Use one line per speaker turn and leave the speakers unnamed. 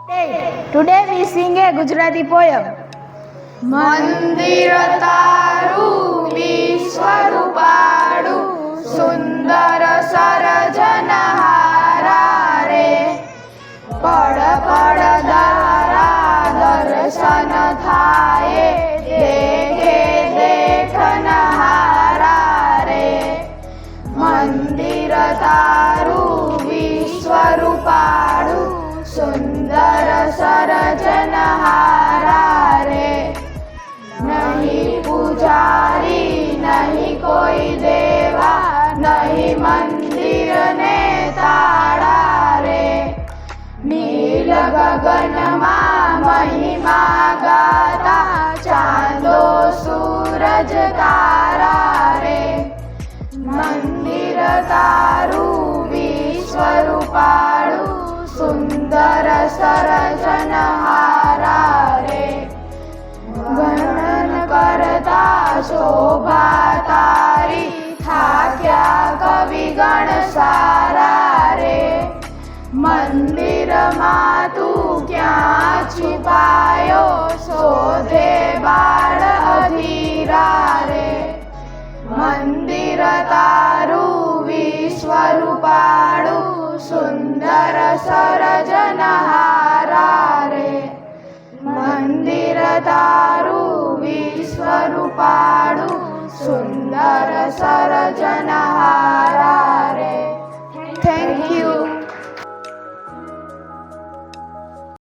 Today we sing a Gujarati poem.
મંદિર તારું વિશ્વરૂપાળું સુંદર સર્જનહારા રે પડ પડ તારા દર્શન થાય દેખે દેખનહારા રે મંદિર તારું વિશ્વરૂપાળું સુંદર સર્જનહારા રે નહીં પૂજારી નહીં કોઈ દેવા નહીં મંદિરને તાળા રે નીલ ગગનમાં મહિમા ગાતા ચાંદો સૂરજ તારા રે મંદિર તારું વિશ્વરૂપાળું સુંદર સર્જનહારા રે વર્ણન કરતા શોભા તારી થાક્યા કવિગણ સારા રે મંદિરમાં તું ક્યાં છુપાયો શોધે બાળ અધીરા રે મંદિર તારું વિશ્વરૂપાળું સુંદર સર્જનહારા રે મંદિર તારું વિશ્વરૂપાળું સુંદર સર્જનહારા રે. Thank you.